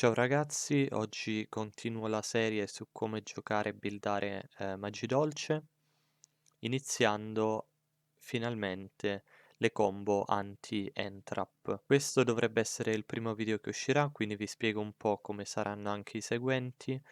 Ciao ragazzi, oggi continuo la serie su come giocare e buildare Magi Dolce, iniziando finalmente le combo anti-entrap. Questo dovrebbe essere il primo video che uscirà, quindi vi spiego un po' come saranno anche i seguenti,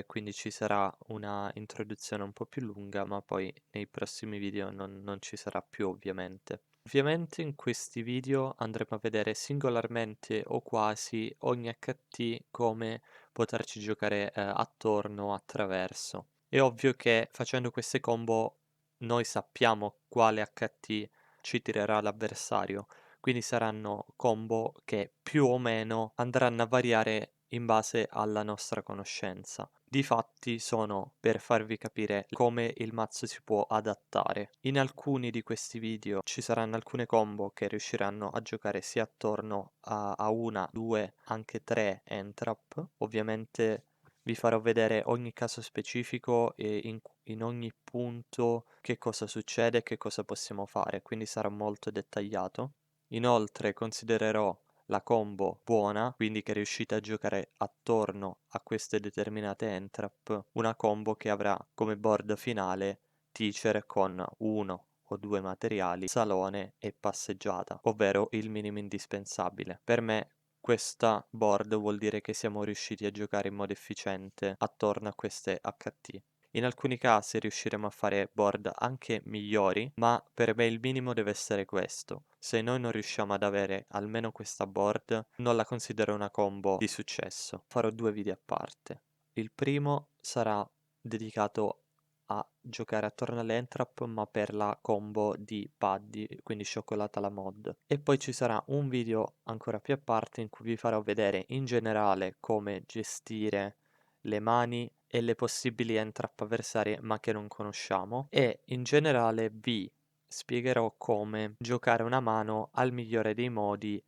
quindi ci sarà una introduzione un po' più lunga, ma poi nei prossimi video non ci sarà più ovviamente. Ovviamente in questi video andremo a vedere singolarmente o quasi ogni HT, come poterci giocare attorno, attraverso. È ovvio che facendo queste combo noi sappiamo quale HT ci tirerà l'avversario, quindi saranno combo che più o meno andranno a variare in base alla nostra conoscenza. Difatti sono per farvi capire come il mazzo si può adattare. In alcuni di questi video ci saranno alcune combo che riusciranno a giocare sia attorno a una, due, anche tre entrap. Ovviamente vi farò vedere ogni caso specifico e in ogni punto che cosa succede e che cosa possiamo fare, quindi sarà molto dettagliato. Inoltre considererò la combo buona, quindi che riuscite a giocare attorno a queste determinate entrap, una combo che avrà come board finale teacher con uno o due materiali, salone e passeggiata, ovvero il minimo indispensabile. Per me questa board vuol dire che siamo riusciti a giocare in modo efficiente attorno a queste HT. In alcuni casi riusciremo a fare board anche migliori, ma per me il minimo deve essere questo. Se noi non riusciamo ad avere almeno questa board, non la considero una combo di successo. Farò due video a parte. Il primo sarà dedicato a giocare attorno alle entrap, ma per la combo di Paddy, quindi cioccolata alla mod. E poi ci sarà un video ancora più a parte in cui vi farò vedere in generale come gestire le mani e le possibili entrap avversarie ma che non conosciamo, e in generale vi spiegherò come giocare una mano al migliore dei modi,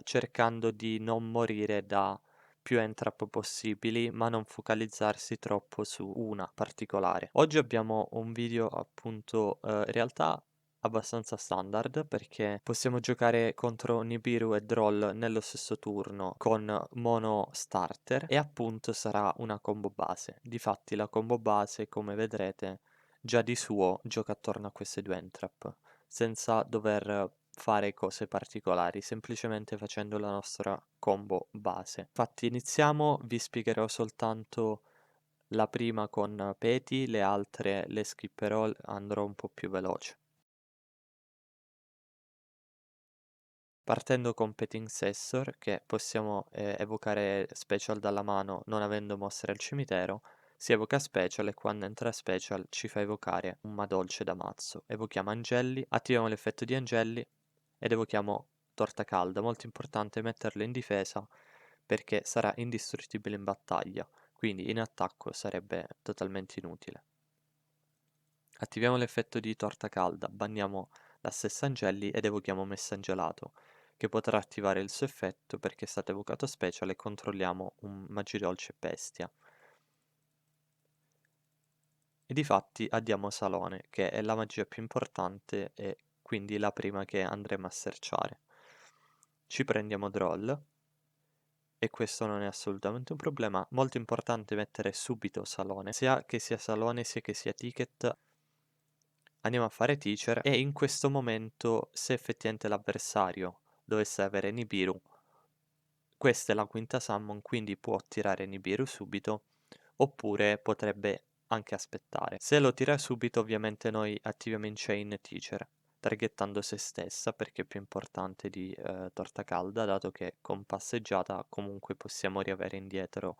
cercando di non morire da più entrap possibili, ma non focalizzarsi troppo su una particolare. Oggi abbiamo un video appunto in realtà abbastanza standard, perché possiamo giocare contro Nibiru e Droll nello stesso turno con mono starter, e appunto sarà una combo base. Difatti la combo base, come vedrete, già di suo gioca attorno a queste due entrap, senza dover fare cose particolari, semplicemente facendo la nostra combo base. Infatti iniziamo, vi spiegherò soltanto la prima con Peti, le altre le skipperò, andrò un po' più veloce. Partendo con Petting Sessor, che possiamo evocare special dalla mano non avendo mosse al cimitero, si evoca special e quando entra special ci fa evocare un Madolce da mazzo. Evochiamo Angelli, attiviamo l'effetto di Angelli ed evochiamo Torta Calda. Molto importante metterlo in difesa perché sarà indistruttibile in battaglia, quindi in attacco sarebbe totalmente inutile. Attiviamo l'effetto di Torta Calda, banniamo la stessa Angelli ed evochiamo Messangelato, che potrà attivare il suo effetto perché è stato evocato special, e controlliamo un Magidolce Bestia. E difatti addiamo Salone, che è la magia più importante e quindi la prima che andremo a searchare. Ci prendiamo Droll, e questo non è assolutamente un problema. Molto importante mettere subito Salone, sia che sia Salone sia che sia Ticket. Andiamo a fare Teacher, e in questo momento, se effettivamente l'avversario dovesse avere Nibiru, questa è la quinta summon, quindi può tirare Nibiru subito, oppure potrebbe anche aspettare. Se lo tira subito, ovviamente noi attiviamo in chain Teacher, targettando se stessa, perché è più importante di Torta Calda, dato che con passeggiata comunque possiamo riavere indietro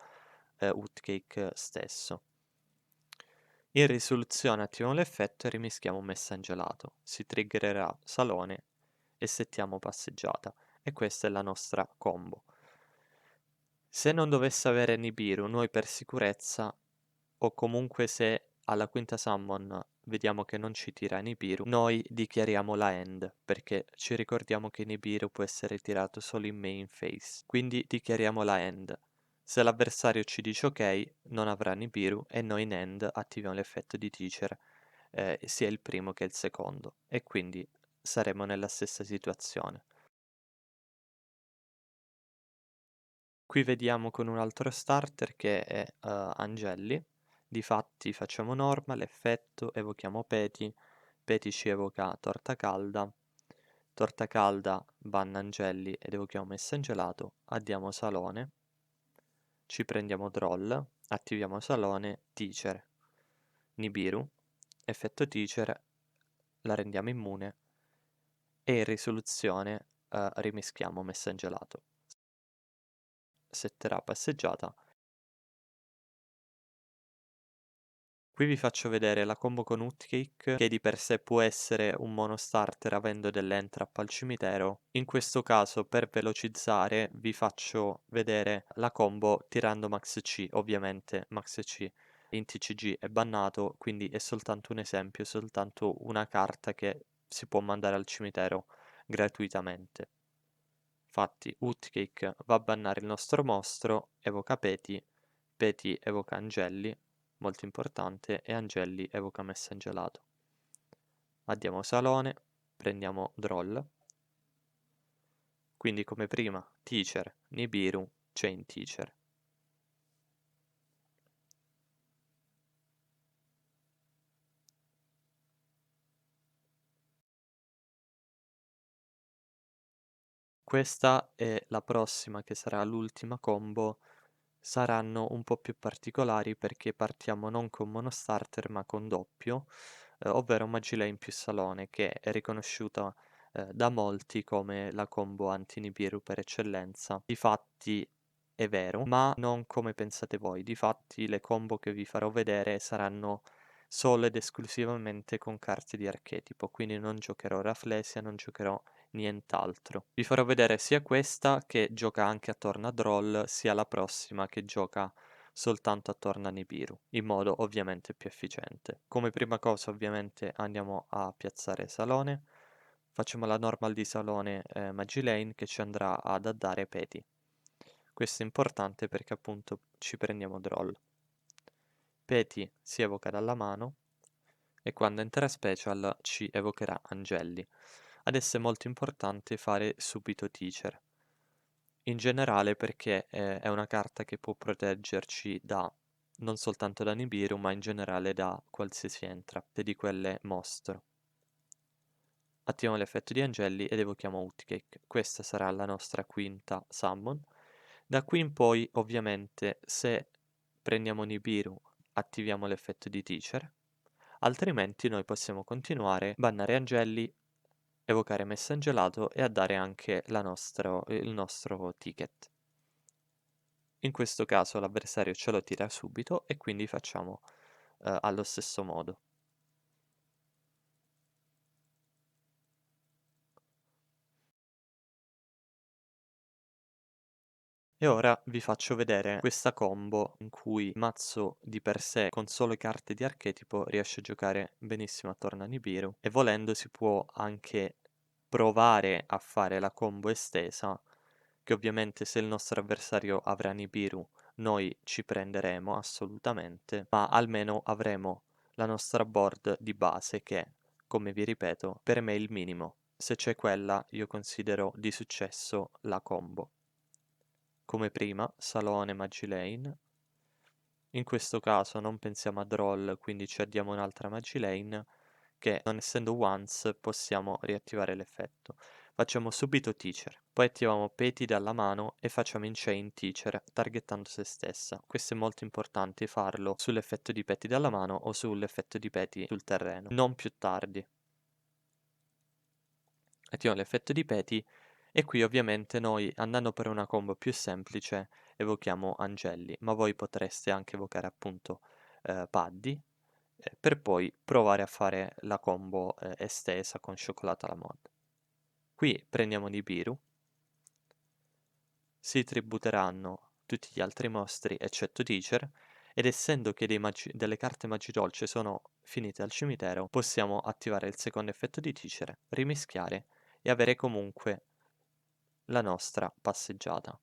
Woodcake stesso. In risoluzione attiviamo l'effetto e rimischiamo Messangelato. Si triggererà Salone e settiamo Passeggiata. E questa è la nostra combo. Se non dovesse avere Nibiru, noi per sicurezza, o comunque se alla quinta summon vediamo che non ci tira Nibiru, noi dichiariamo la end, perché ci ricordiamo che Nibiru può essere tirato solo in main phase. Quindi dichiariamo la end. Se l'avversario ci dice ok, non avrà Nibiru, e noi in end attiviamo l'effetto di Teacher, sia il primo che il secondo, e quindi saremo nella stessa situazione. Qui vediamo con un altro starter che è Angelli. Difatti facciamo normal, effetto, evochiamo Peti, Peti ci evoca torta calda banna Angelli ed evochiamo Messangelato, addiamo Salone, ci prendiamo Droll, attiviamo Salone, Teacher, Nibiru, effetto Teacher, la rendiamo immune e in risoluzione rimischiamo Messangelato. Setterà passeggiata. Qui vi faccio vedere la combo con Hootcake, che di per sé può essere un monostarter avendo dell'entrap al cimitero. In questo caso, per velocizzare, vi faccio vedere la combo tirando Max C. Ovviamente Max C in TCG è bannato, quindi è soltanto un esempio, è soltanto una carta che si può mandare al cimitero gratuitamente. Infatti, Hootcake va a bannare il nostro mostro, evoca Peti, Peti evoca Angelli, molto importante, e Angelli evoca Messangelato. Addiamo Salone, prendiamo Droll, quindi come prima Teacher, Nibiru, Chain Teacher. Questa è la prossima che sarà l'ultima combo, saranno un po' più particolari perché partiamo non con monostarter ma con doppio, ovvero Magilane più Salone, che è riconosciuta da molti come la combo anti-Nibiru per eccellenza. Difatti è vero, ma non come pensate voi. Difatti le combo che vi farò vedere saranno solo ed esclusivamente con carte di archetipo, quindi non giocherò Rafflesia, non giocherò nient'altro. Vi farò vedere sia questa che gioca anche attorno a Droll, sia la prossima che gioca soltanto attorno a Nibiru, in modo ovviamente più efficiente. Come prima cosa ovviamente andiamo a piazzare Salone, facciamo la normal di Salone Magilane che ci andrà ad addare Peti. Questo è importante perché appunto ci prendiamo Droll. Peti si evoca dalla mano e quando entra special ci evocherà Angelli. Adesso è molto importante fare subito Teacher. In generale perché è una carta che può proteggerci da non soltanto da Nibiru, ma in generale da qualsiasi entrap di quelle mostro. Attiviamo l'effetto di Angelli ed evochiamo Hootcake. Questa sarà la nostra quinta summon. Da qui in poi, ovviamente, se prendiamo Nibiru, attiviamo l'effetto di Teacher, altrimenti noi possiamo continuare, bannare Angelli, evocare Messangelato e a dare anche il nostro ticket. In questo caso l'avversario ce lo tira subito e quindi facciamo allo stesso modo. E ora vi faccio vedere questa combo in cui il mazzo di per sé con solo carte di archetipo riesce a giocare benissimo attorno a Nibiru e volendo si può anche provare a fare la combo estesa, che ovviamente se il nostro avversario avrà Nibiru noi ci prenderemo assolutamente, ma almeno avremo la nostra board di base che, come vi ripeto, per me è il minimo. Se c'è quella io considero di successo la combo. Come prima, Salone Magilane. In questo caso non pensiamo a Droll, quindi ci addiamo un'altra Magilane, che non essendo once possiamo riattivare l'effetto. Facciamo subito Teacher, poi attiviamo Peti dalla mano e facciamo in chain Teacher, targettando se stessa. Questo è molto importante farlo sull'effetto di Peti dalla mano o sull'effetto di Peti sul terreno, non più tardi. Attiviamo l'effetto di Peti e qui ovviamente noi, andando per una combo più semplice, evochiamo Angelli, ma voi potreste anche evocare appunto Paddy, per poi provare a fare la combo estesa con cioccolata alla mod. Qui prendiamo Nibiru, si tributeranno tutti gli altri mostri eccetto Teacher, ed essendo che delle carte Magidolce sono finite al cimitero, possiamo attivare il secondo effetto di Teacher, rimischiare e avere comunque la nostra passeggiata.